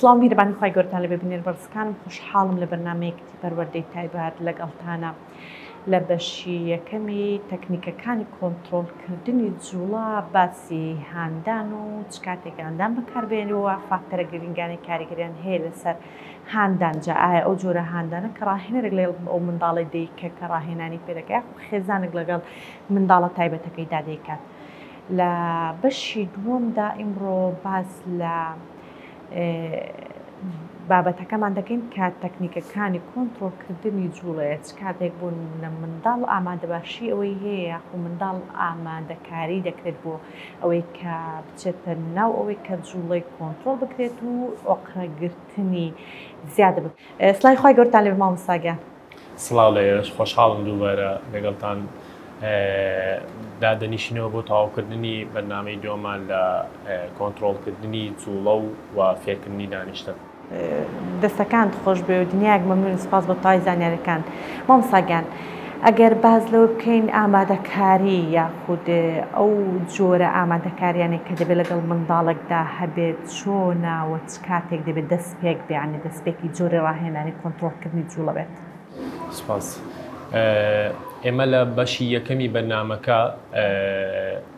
سڵاو میربانی خی گەورتان لە ببینێن بەڕسکانم خۆشحاڵم لە بەرنامەیەکی پەروەردەی تایبەت لەگەڵتانە لە بەشی یەکەمی تەکنیکەکانی کۆنتڕۆڵکردنی جوڵە باسی هاندان و چ کاتێک هاندان بەکاربێنەوە فاکتەرە گرنگانی کاریگەریان هەیە لەسەر هاندان جا ئایا ئەو جۆرە هاندانە کە ڕاهێنەرێک لە ئەو منداڵی دەیکە کە ڕاهێنانی پێدەکات خێزانێک لەگەڵ منداڵە تایبەتەکەیدا دەیکات لە بەشی دووەمدا ئیمڕۆ باس لە بابەتەکەمان دەکەین کە تەکنیکەکانی کۆنتڕۆڵکردنی جوڵەیە چ کاتێک بوون لە منداڵ ئامادەباشی ئەوەی هەیە یاخو منداڵ ئامادەکاری دەکرێت بۆ ئەوەی کە بچێتە ناو ئەوەی کە جوڵەی کۆنتڕۆڵ بکرێت و ئۆقرەگرتنی زیادە بکرێت. سڵای خی گەورتان لێ مامۆستاگیان. سڵاو لێرەش خۆشحاڵم دووبارە لەگەڵتان دادەنیشینەوە بۆ تەواوکردنی بەرنامەی دووەمان لە کۆنتڕۆڵکردنی جوڵە و فێرکردنی دانیشتن. دەستەکانت خۆش بێ و دنیایەک مەمنون سپاس بۆ تای زانیاریەکان. مامۆستاگیان ئەگەر باز لەوە بکەین ئامادەکاری یاخود ئەو جۆرە ئامادەکاریانێک کە دەبێت لەگەڵ منداڵێکدا هەبێت چۆناوە چ کاتێک دەبێت دەست پێک بێ دەستپێکی جۆرە ڕاهێنانی کۆنتڕۆڵکردنی جوڵە بێت. سپاس. ئێمە لە بەشی یەکەمی بەرنامەکە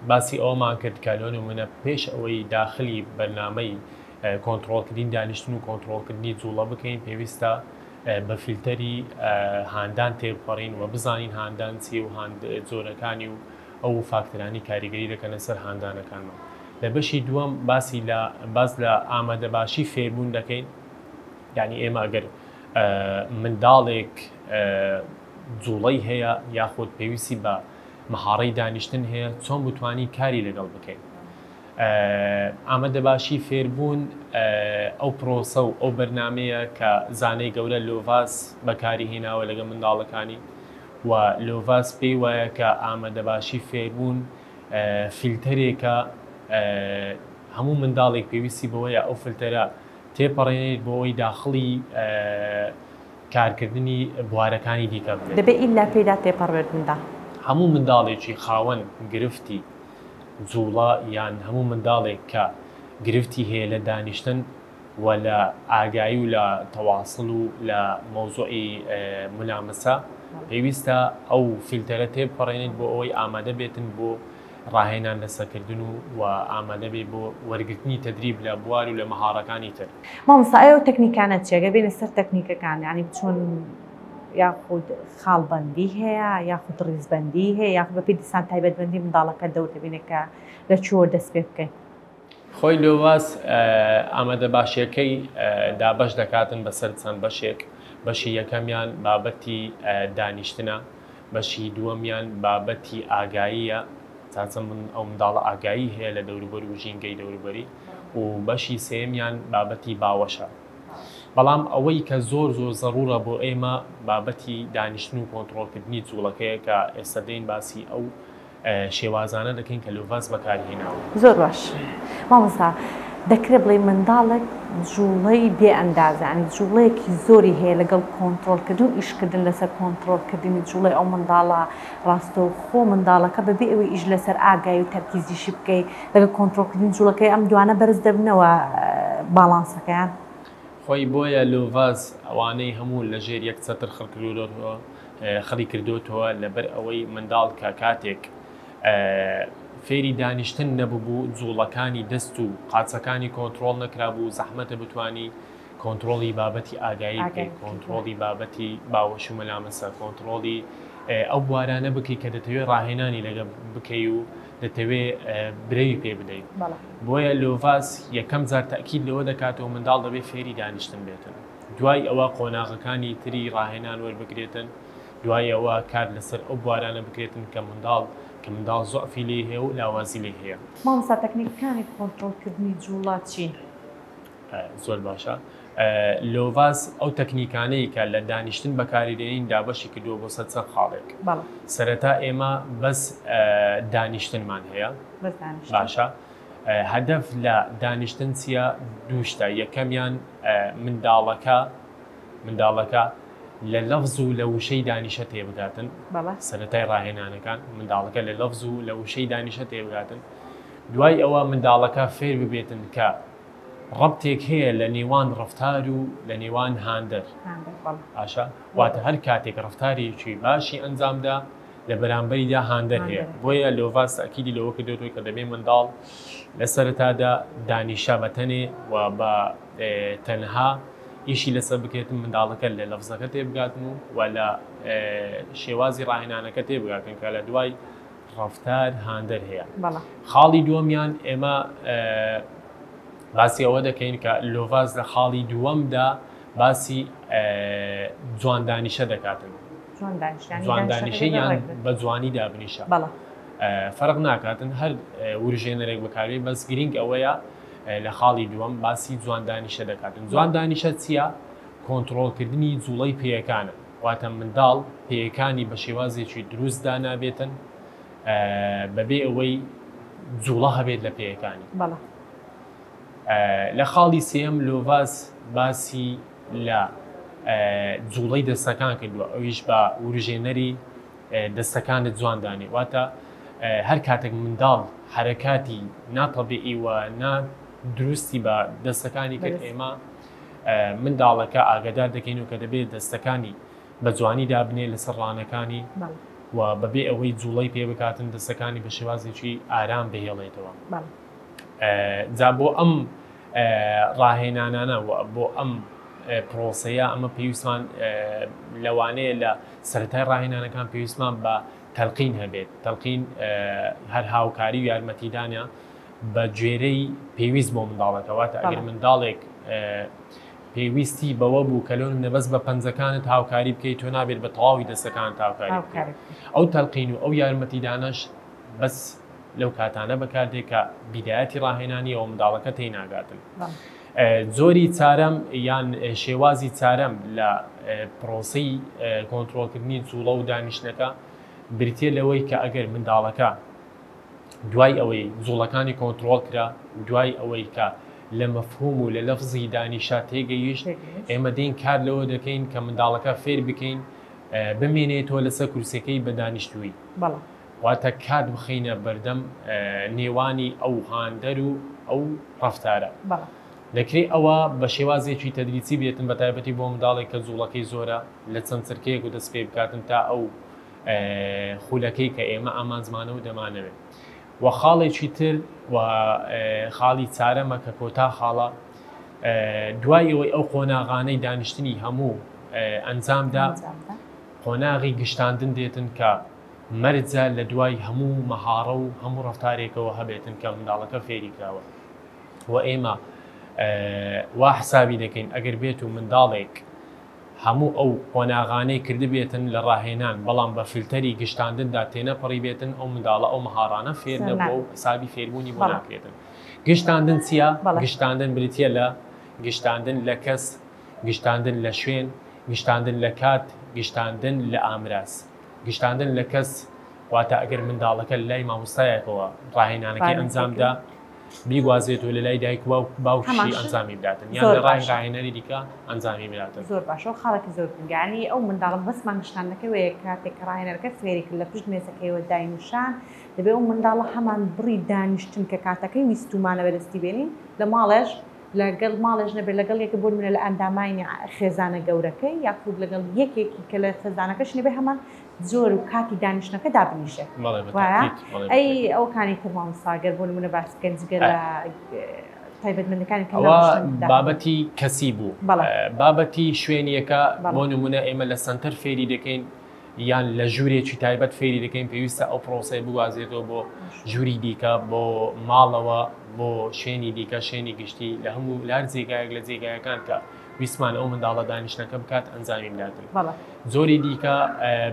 باسی ئەومان کرد کە لۆنمونە پێش ئەوەی داخلی بەرنامەی کۆنتڕۆڵکردنی دانیشتن و کۆنتڕۆڵکردنی جوڵە بکەین پێویستە بە فیلتەری هاندان تێبپەڕین و بزانین هاندان چی و جۆرەکانی و ئەو فاکتەرانی کاریگەری دەکەنە سەر هاندانەکانمان. لە بەشی دووەم باز لە ئامادەباشی فێربوون دەکەین، یعنی ئێمە ئەگەر منداڵێک جوڵەی هەیە یاخود پێویستی بە مەهاڕەی دانیشتن هەیە چۆن بتوانین کاری لەگەڵ بکەین. ئامادەباشی فێربوون ئەو پرۆسە و ئەو بەرنامەیە کە زانەی گەورە لۆڤاس بەکاری هێناوە لەگە منداڵەکانی و لۆڤاس پێی وایە کە ئامادەباشی فێربوون فیلتەرێکە هەموو منداڵێک پێویستی بەوەیە ئەو فیلتەرە تێپەڕێنێت بۆ ئەوەی داخڵی کارکردنی بوارەکانی دیکە بێت. دەبێت ئیلا پێدا تێپەڕێت مندا. هەموو منداڵێکی خاوەن گرفتی جوڵە یان هەموو منداڵێک کە گرفتی هەیە لە دانیشتن و لە ئاگایی و لە تەواصل و لە مۆزوعی مولامەسە پێویستە ئەو فیلتەرە تێپەڕێنێت بۆ ئەوەی ئامادە بێتن بۆ ڕاهێنان لە سەرکردن و ئامادە بێت بۆ وەرگرتنی تەدریب لە بوار و لە مەهاڕەکانی تر. مامۆستا ئەو تەکنیکانە چێگە بێنە سەر تەکنیکەکان، یعنی چۆن یاخود خاڵبەندی هەیە یاخود ڕیزبەندی هەیە یاخود بە پێی دیسان تایبەتبەندی منداڵەکە دەور دەبینێت کە لە چۆ دەست پێ بکەین. خۆی لۆڤاس ئامادەباشیەکەی دابەش دەکاتن بەسەر چەند بەشێک. بەشی یەکەمیان بابەتی دانیشتنە، بەشی دووەمیان بابەتی ئاگاییە، چاچەند ئەو منداڵە ئاگایی هەیە لە دەوروبەر و ژینگەی دەوروبەری، و بەشی سێمیان بابەتی باوەشە. بەڵام ئەوەی کە زۆر زەڕورە بۆ ئێمە بابەتی دانیشتن و کۆنتڕۆڵکردنی جوڵەکەیە کە ئێستا دەین باسی ئەو شێوازانە دەکەین کە لۆڤاس بەکارهێناوە. زۆر باش. مامۆستا دەکرێت بڵێ منداڵێک جوڵەی بێ ئەندازە، ینی جوڵەیەکی زۆری هەیە لەگەڵ کۆنتڕۆڵکردن و ئیشکردن لەسەر کۆنتڕۆڵکردنی جوڵەی ئەو منداڵە ڕاستەوخۆ منداڵەکە بەبێ ئەوەی ئیش لەسەر ئاگای و تەرکیزیشی بکەیت لەگەڵ کۆنتڕۆڵکردنی جوڵەکەی ئەم دوانە بەرز دەبنەوە باڵانسەکەیان. خۆی بۆیە لۆڤاس ئەوانەی هەموو لە ژێر یەک چەتر خەڵی کردوتەوە لەبەر ئەوەی منداڵ کە کاتێک فێری دانیشتن نەبوو جوڵەکانی دەست و قاچەکانی کۆنتڕۆڵ نەکرابوو زەحمەتە بتوانی کۆنتڕۆڵی بابەتی ئاگایی بکەیت، کۆنتڕۆڵی بابەتی باوەش و مەلامەسە، کۆنتڕۆڵی ئەو بوارانە بکەیت کە دەتەوێت ڕاهێنانی لەگە بکەی و دەتەوێت برەوی پێ بدەیت. بۆیە لۆڤاس یەکەم جار تەکید لەوە دەکاتەوە منداڵ دەبێت فێری دانیشتن بێتن، دوای ئەوە قۆناغەکانی تری ڕاهێنان وەربگرێتن، دوای ئەوە کار لەسەر ئەو بوارانە بکرێتن کە منداڵ زۆعفی لێ هەیە و لاوازی لێ هەیە. مامۆستا تەکنیکەکانی کۆنتڕۆڵکردنی جوڵە چین؟ زۆر باشە. لۆڤاس ئەو تەکنیکانەی کە لە دانیشتن بەکاریدێنین دابەشی کردووە بۆ سەر چەند خاڵێک. سەرەتا ئێمە بەس دانیشتنمان هەیە. باشە. هەدەف لە دانیشتن چییە؟ دووشتە. یەکەمیان منداڵەکە لە لەفز و لە وشەی دانیشە تێبگاتن. سەرەتای ڕاهێنانەکان منداڵەکە لە لەفز و لە وشەی دانیشە تێبگاتن. دوای ئەوە منداڵەکە فێر ببێتن کە ڕەبتێک هەیە لە نێوان ڕەفتار و لە نێوان هاندەر ئاشا واتە هەر کاتێک ڕەفتارێکی باشی ئەنجامدا لە بەرامبەریدا هاندەر هەیە بۆیە لۆڤاس تاکیدی لەوە کردوێتەوەی کە دەبێ منداڵ لە سەرەتادا دانیشە بەتەنێ و بە تەنها ئیشی لەسەر بکرێتن منداڵەکە لە لەفزەکە تێبگاتن و لە شێوازی ڕاهێنانەکە تێبگاتن کە لە دوای ڕەفتار هاندەر هەیە خاڵی دووەمیان ئێمە باسی ئەوە دەکەین کە لۆڤاس لە خاڵی دووەمدا باسی جواندانیشە دەکاتن جواندانیشە یان بە جوانی دابنیشە فەرق ناکاتن هەر وروژێنەرێک بەکارێ بەس گرنگ ئەوەیە لە خاڵی دووەم باسی جواندانیشە دەکاتن جواندانیشە چییە؟ کۆنتڕۆڵکردنی جوڵەی پێیەکانە واتە منداڵ پێیەکانی بە شێوازێکی دروستدا نابێتن بەبێ ئەوەی جوڵە هەبێت لە پێیەکانی لە خاڵی سێم لۆڤاس باسی لە جوڵەی دەستەکان کردووە ئەویش بە وروژێنەری دەستەکانت جواندانی واتە هەر کاتێک منداڵ حرەکاتی ناتەبیعی و دروستی بە دەستەکانی کرد ئێمە منداڵەکە ئاگادار دەکەین و کە دەبێت دەستەکانی بە جوانی دابنێ لەسەر ڕانەکانی و بەبێ ئەوەی جوڵەی پێ بکاتن دەستەکانی بە شێوازێکی ئارام بهێڵێتەوە جا بۆ ئەم ڕاهێنانانە و بۆ ئەم پرۆسەیە ئەمە پێویستمان لەوانەیە لە سەرەتای ڕاهێنانەکان پێویستمان بە تەلقین هەبێت تەلقین هەر هاوکاری و یارمەتیدانە بە گوێرەی پێویست بۆ منداڵەکە واتە ئەگەر منداڵێک پێویستی بەوە بوو کە لۆن نەبەست بە پەنجەکانت هاوکاری بکەیت تۆ نابێت بە تەواوی دەستەکانت هاوکاری بکەیت ئەو تەلقین و ئەو یارمەتیدانەش بەس لەو کاتانە بەکاردێک کە بیدایەتی ڕاهێنانی ئەو منداڵەکە تێی ناگاتن زۆری چارەم یان شێوازی چارەم لە پرۆسەی کۆنتڕۆڵکردنی جوڵە و دانیشتنەکە بریتێ لەوەی کە ئەگەر منداڵەکە دوای ئەوەی جوڵەکانی کۆنتڕۆڵ کرا دوای ئەوەی کە لە مەفهوم و لە لەفزی دانیشا تێگەیشت ئێمە دێن کار لەوە دەکەین کە منداڵەکە فێر بکەین بمێنێتەوە لەسەر کورسەکەی بە دانیشتووی واتە کات بخینە بەردەم نێوانی ئەو هاندەر و ئەو ڕەفتارە دەکرێت ئەوە بە شێوازێکی تەدریجی بێتن بە تایبەتی بۆ منداڵێک کە جوڵەکەی زۆرە لە چەند چرکەیەک و دەست پێ بکاتن تا ئەو خولەکەی کە ئێمە ئامانزمانە و دەمانەوێت و خاڵێکی تر و خاڵی چارەمە کە کۆتا خاڵە دوای ئەوەی ئەو قۆناغانەی دانیشتنی هەموو ئەنجامدا قۆناغی گشتاندن دێتن کە مەرجە لە دوای هەموو مەهاڕە و هەموو ڕەفتارێکەوە هەبێتن کە منداڵەکە فێری کراوە و ئێمە وا حسابی دەکەین ئەگەر بێت و منداڵێک هەموو ئەو قۆناغانەی کردبێتن لە ڕاهێنان بەڵام بە فیلتەری گشتاندندا تێنەپەڕی بێتن ئەو منداڵە ئەو مەهاڕانە فێر نەبوو و حسابی فێربوونی بۆ ناکرێتن گشتاندن چییە؟ گشتاندن بریتە لە گشتاندن لە کەس گشتاندن لە شوێن گشتاندن لە کات گشتاندن لە ئامراز گشتاندن لە کەس واتە ئەگەر منداڵەکە لای مامۆستایەکەوە ڕاهێنانەکەی ئەنجامدا بیگوازێت و لە لای دایک باوکشی ئەنجامی بداتن یان لە ڕای ڕاهێنەری دیکە ئەنجامی بداتن زۆر باشەوە خاڵێکی زۆر گرنگانی ئەو منداڵم بەسمان گشتاندنەکەوەیە کاتێک ڕاهێنەرەکە فێری کرد لە پشت مێزەکەیەوە داینوشان دەبێ ئەو منداڵە هەمان بڕی دانیشتن کە کاتەکەی ویستومانە بەدەستی بێنین لە ماڵێش لەگەڵ ماڵێژ نەبێت لەگەڵ یەکە بۆ منە لە ئەندامانی خێزانە گەورەکەی یاخود لەگەڵ یەکێکی کە لە خێزانەکەش نەبێ هەمان زۆر و کاتی دانیشتنەکە دابنیشێ ئەی ئەو کانی ترمان ساگەر بۆ منە باسکەنجگە لە تایبەتمەندەکانی بابەتی کەسی بوو بابەتی شوێنیەکە بۆ نمونە ئێمە لە سنتەر فێری دەکەین یان لە ژوورێکی تایبەت فێری دەکەین پێویستە ئەو پرۆسەی بگوازێتەوە بۆ ژووری دیکە بۆ ماڵەوە بۆ شوێنی دیکە شوێنی گشتی لە هەموو لار جێگایەک لە جێگایەکان کە ویسمان ئەو منداڵە دانیشتنەکە بکات ئەنجامی بداتن زۆری دیکە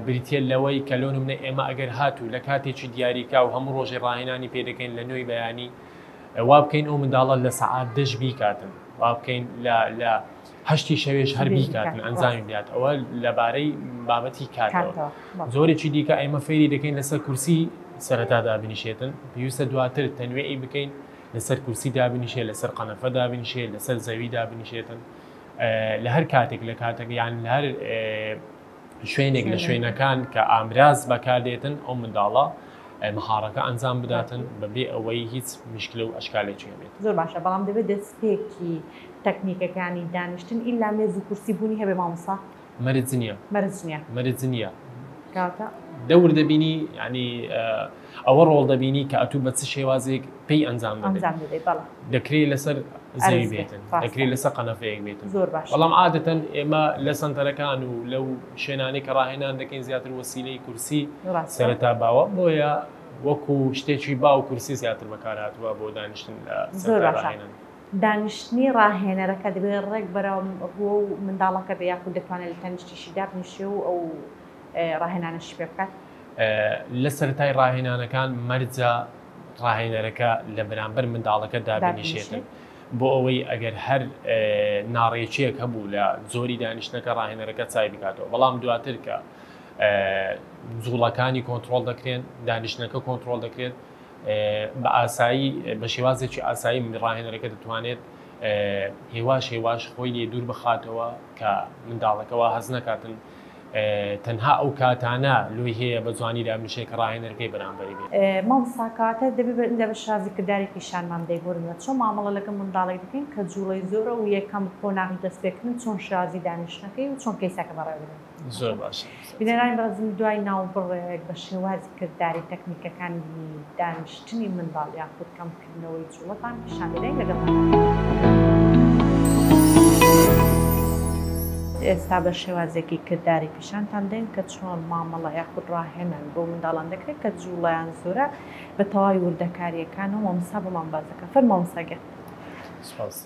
بریتێ لەوەی کە لۆ نمونە ئێمە ئەگەر هاتوو لە کاتێکی دیاریکا و هەموو ڕۆژێ ڕاهێنانی پێ دەکەین لە نوێی بەیانی وا بکەین ئەو منداڵە لە سەعات 10 بیکاتن وا بکەین لە هەشتی شەوێش هەر بیکاتن ئەنجامی بدات ئەوە لەبارەی بابەتی کاتەوە زۆرێکی دیکە ئێمە فێری دەکەین لەسەر کورسی سەرەتا دابنیشێتن پێویستە دواتر تەنوێی بکەین لەسەر کورسی دابنیشێت لەسەر قەنەفە دابنیشێت لەسەر زەوی دابنیشێتن لە هەر کاتێک لە کاتێک یان لە هەر شوێنێک لە شوێنەکان کە ئامراز بەکاردێتن ئەو منداڵە مهارەکە ئەنجام بداتن بەبێ ئەوەی هیچ مشکلە و ئەشکالێکی هەبێت. زۆر باشە بەڵام دەبێت دەستپێکی تەکنیکەکانی دانیشتن ئیلا مێز و کورسی بوونی هەبێ مامۆستا مەرج نییە مەرج نییە کاتە دەور دەبینی ینی ئەوە ڕۆڵ دەبینی کە ئەتوو بە چ شێوازێک پێی ئەنجام دەدەیت دەکرێت لەسەر زەوی بێتن دەکرێت لەسەر قەنەفەیەک بێتن زۆر باش بەڵام عادەتەن ئێمە لە سنتەرەکان و لەو شوێنانەی کە ڕاهێنان دەکەین زیاتر وەسیلەی کورسی سەرەتا باوە بۆیە وەکو شتێکی باو کورسی زیاتر بەکارهاتووە بۆ دانیشتن زۆر ڕاهێنان دانیشتنی ڕاهێنەرەکە دەبێت ڕێک بەرەو ڕوە و منداڵەکە بە یاخود دەتوانێت لە تەنیشتیشی دابنیشێ و ئەو ڕاهێنانەشی پێ بکات لە سەرەتای ڕاهێنانەکان مەرجە ڕاهێنەرەکە لە بەرامبەر منداڵەکە دابنیشێتن بۆ ئەوەی ئەگەر هەر ناڕێکیەک هەبوو لە زۆری دانیشتەکە ڕاهێنەرەکە چای بکاتەوە بەڵام دواتر کە جوڵەکانی کۆنتترۆل دەکرێن دانیشتەکە کۆنتترۆل دەکرێت بە ئاسایی بە شێوازێکی ئاسایی من ڕاهێنەرەکە دەتوانێت هێواش خۆی لێ دوور بخاتەوە کە منداڵەکەەوە هەز نەکاتن تەنها ئەو کاتانە لۆی هەیە بە جوانی دامنیشەیە کە ڕاهێنەرەکەی بەرامبەری بێت مامۆستاکاتە دەبێت بە شازیکردارێکی شانمان دەیگۆڕێت چۆن مامەڵە لەگەڵ منداڵێک دەکەین کە جوڵەی زۆرە و یەکەم کۆناغی دەستپێکردن چۆن شازی دانیشتەکەی و چۆن کەیسەکە بەڕێوەبرێت زۆر باش بینەرانی بەڕزم دوای ناوبڕێک بە شێوازی کردداری تەکنیکەکانی دانیشتنی منداڵ یاخود کەمکردنەوەی جوڵەتان پیشان دەدەین لەگەڵ ئێستا بە شێوازێکی کردداری پیشانتان دێن کە چۆن مامەڵە یاخود ڕاهێنان بۆ منداڵان دەکرێت کە جوڵەیان زۆرە بە تەواوی وردەکاریەکان و مامۆستا بۆ مامبازەکە فەرمامۆستاگە سپاس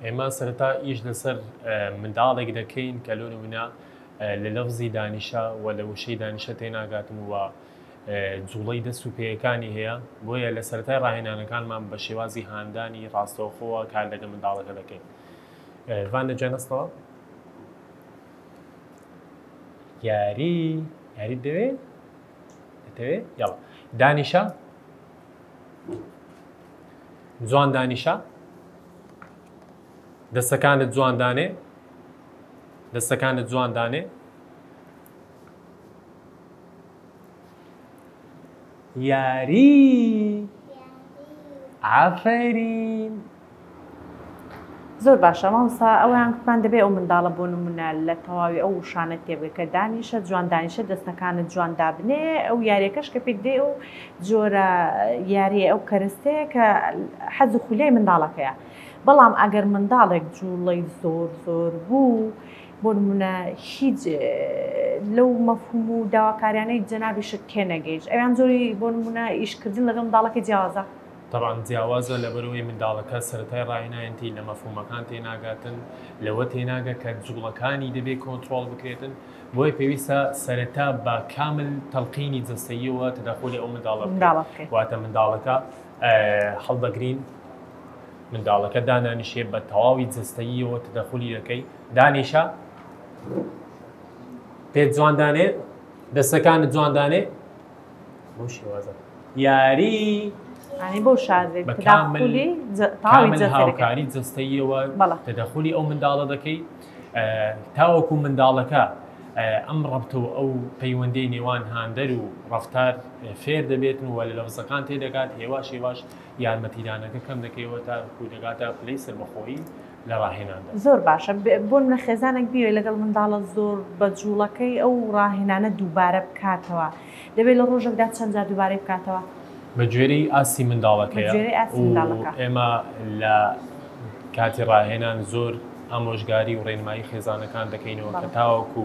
ئێمە سەرەتا ئیش لەسەر منداڵێک دەکەین کە لۆنمونە لە لەفزی دانیشە و لە وشەی دانیشە تێناگاتم وە جوڵەی دەست و پێیەکانی هەیە بۆیە لە سەرەتای ڕاهێنانەکانمان بە شێوازی هاندانی ڕاستەوخۆوە کار لەگە منداڵەکە دەکەین. وان دەجێنەستەوە یاری دەوێت دەتەوێت یاڵ دانیشە جوان دانیشە دەستەکانت جوان دانێ یاری ئافەرین زۆر باشە مامۆستا ئەویان کوتمان دەبێت ئەو منداڵە بۆ نمونە لە تەواوی ئەو شانە تێبێت کە دانیشە جوان دانیشە دەستەکانت جوان دابنێ ئەو یاریەکەش کە پێت دێ و جۆرە یاریە ئەو کەرستەیە کە حەز و خولیای منداڵەکەیە بەڵام ئەگەر منداڵێک جوڵەی زۆر بوو بۆ نمونە هیچ لەو مەفهوم و داواکاریانەی جەنابیشت تێنەگەیشت ئەویان زۆری بۆ نمونە ئیشکردن لەگەڵ منداڵەکەی جیاوازە طبعا جیاوازە لەبەرەوەی منداڵەکە سەرەتای ڕاهێنایەتی لە مەفهومەکان تێناگاتن لەوە تێناگە کە جوڵەکانی دەبێت کۆنتترۆل بکرێتن بۆی پێویستە سەرەتا بە کامل تەڵقینی جەستەییەوە تەداخلی ئەو منداڵە واتە منداڵەکە هەڵدەگرین منداڵەکە دانانیشێ بە تەواوی جەستەییەوە تەداخلی دەکەی دانیشە پێت جواندانێ دەستەکانت جواندانێ بۆ شێوازە یاری بۆ شازێک کامل هاوکاری جەستەییەوە تەداخلی ئەو منداڵە دەکەی تاوەکو منداڵەکە ئەم ڕەبتەوە ئەو پەیوەندەی نێوان هاندەر و ڕەفتار فێر دەبێتن و لە لەفزەکان تێدەگات هێواش یارمەتیدانەکە کەم دەکەیەوە تا دەگاتە پلەی سەربەخۆیی لە ڕاهێناندا زۆر باشە بۆ منە خێزانێک بیوێ لەگەڵ منداڵە زۆر بە جوڵەکەی ئەو ڕاهێنانە دووبارە بکاتەوە دەبێت لە ڕۆژێکدا چەند جار دووبارەی بکاتەوە بە گوێرەی ئاسی منداڵەکەیە ئێمە لە کاتی ڕاهێنان زۆر ئامۆژگاری و ڕێنمایی خێزانەکان دەکەینەوە کە تاوەکو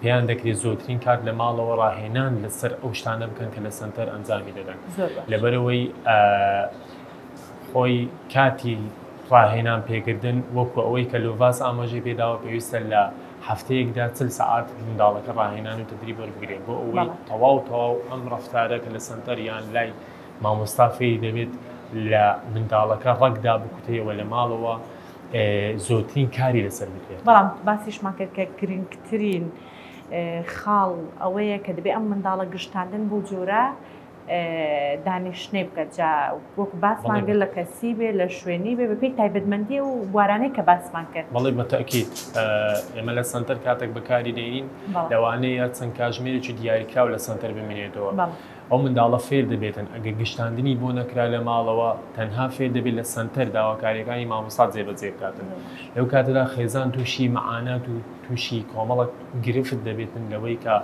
پێیان دەکرێت زۆترین کات لە ماڵەوە ڕاهێنان لەسەر ئەو شتانە بکەن کە لە سنتەر ئەنجامی دەدەن لەبەرەوەی خۆی کاتی ڕاهێنان پێکردن وەکو ئەوەی کە لۆڤاس ئاماژەی پێداوە پێویستە لە هەفتەیەکدا 40 ساعات منداڵەکە ڕاهێنان و تدریب وەربگرێت بۆ ئەوەی تەواو ئەم ڕەفتارە کە لە سنتەر یان لای مامۆستا فێری دەبێت لە منداڵەکە ڕەگدا بکوتەیەوە لە ماڵەوە زۆرترین کاری لەسەر بکرێت بەڵام باسیشمان کرد کە گرنگترین خاڵ ئەوەیە کە دەبێت ئەم منداڵە گشتاندن بۆ جۆرە دانیشتنێ بکات جا وەکو باسمان کرد لە کەسی بێ لە شوێنی بێ بەپێی تایبەتمەندی و بوارانەی کە باسمان کرد بەڵێ بەتەکید ئێمە لە سنتەر کاتێک بەکاری دێنین لەوانەیە چەند کاتژمێرێکی دیاریکراو لە سنتەر بمێنێتەوە ئەو منداڵە فێر دەبێتن ئەگە گشتاندنی بۆ نەکرا لە ماڵەوە تەنها فێر دەبێت لە سنتەر داواکاریەکانی مامۆستا جێبەجێ بکاتن لەو کاتەدا خێزان تووشی مەعانات و تووشی کۆمەڵک گرفت دەبێتن لەوەی کە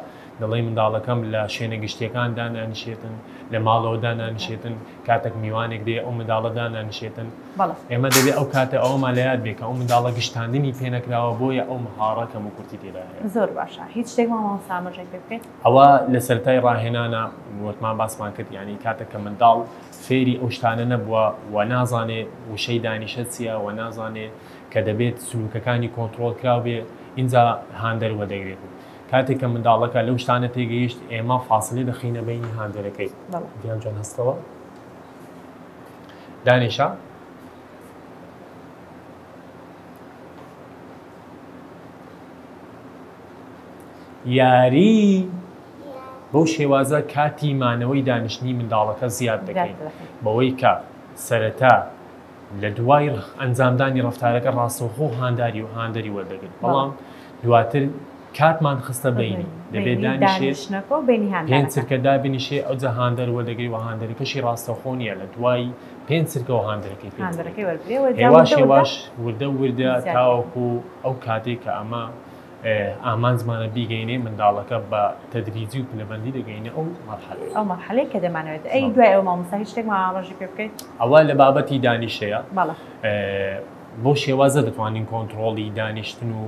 دەڵێ منداڵەکەم لە شوێنە گشتیەکان دانانشێتن لە ماڵەوە دانانشێتن کاتێک میوانێک دێ ئەو منداڵە دانانشێتن ئێمە دەبێت ئەو کاتە ئەومان لە یاد بێت کە ئەو منداڵە گشتاندنی پێنەکراوە بۆیە ئەو مهارەکەم و کورتی تێدا هەیە زۆر باشە هیچ شتێک مامۆستا ئاماژەی پێ بکەیت ئەوە لە سەرەتای ڕاهێنانە وەکمان باسمان کرد یعنی کاتێک کە منداڵ فێری ئەو شتانە نەبووە و نازانێ وشەی دانیشە چییە و نازانێ کە دەبێت سلوکەکانی کۆنتترۆل کراو بێ اینجا هاندەر وەدەگرێت کاتێک کە منداڵەکە لەو شتانە تێگەیشت ئێمە فاصلەی دەخینە بینی هاندەرەکەی دیان جوان هەستەوە دانیشە یاری بەو شێوازە کاتی مانەوەی دانیشتنی منداڵەکە زیاد دەکەین بەوەی کە سەرەتا لە دوای ئەنجامدانی ڕەفتارەکە ڕاستەوخۆ هانداری و هاندەری وەردەگرن بەڵام دواتر کاتمان خستە بینی دەبێت دانیشێت پێنج چرکە دابنیشێ ئەو جە هاندەر وەردەگری و هاندەرەکەشی ڕاستەوخۆ نیە لە دوای پێنج چرکەوە هاندەرەکەی هێواش هێواش وردە وردە تاوەکو ئەو کاتێک کە ئەمە ئامانزمانە بیگەینێ منداڵەکە بە تەدریجی و پلەبەندی دەگەینە ئەو مەرحەلەی کە دەمانەوێت ئەی دوای ئەو مامۆستا هیچ شتێک ئاماژەی پێ بکەیت ئەوە لە بابەتی دانیشەیە بۆ شێوازە دەتوانین کۆنتترۆڵی دانیشتن و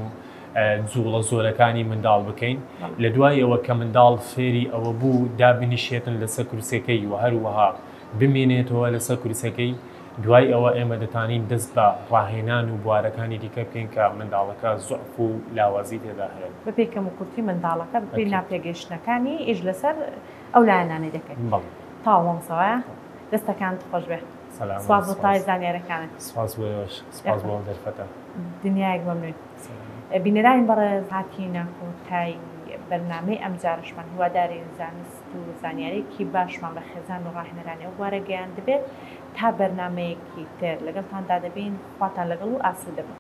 جوڵە زۆرەکانی منداڵ بکەین لە دوای ئەوە کە منداڵ فێری ئەوە بوو دابنیشێتن لەسەر کورسەکەی و هەروەها بمێنێتەوە لەسەر کورسەکەی دوای ئەوە ئێمە دەتوانین دەست بە ڕاهێنان و بوارەکانی دیکە بکەین کە منداڵەکە زۆعف و لاوازی تێدا هەیە بە پێکەم و کورتی منداڵەکە بپی ناپێگەیشتنەکانی ئیش لەسەر ئەو لایەنانەی دەکەین تاوەمسەوە دەستەکان خۆش بێ سواز بۆ تای زانیارەکانت سپاس بۆ دەرفەتە دنیایەک مەمنون بینەرانی بەڕێز هاتیینە کۆتای بەرنامەی ئەم جارشمان هیواداری زانست و زانیارێکی باشمان بە خێزان و ڕاهێنەرانی ئەو بوارە گەیان دەبێت تا بەرنامەیەکی تر لەگەڵتاندا دەبین خواتان لەگەڵ و ئاسوودە بن.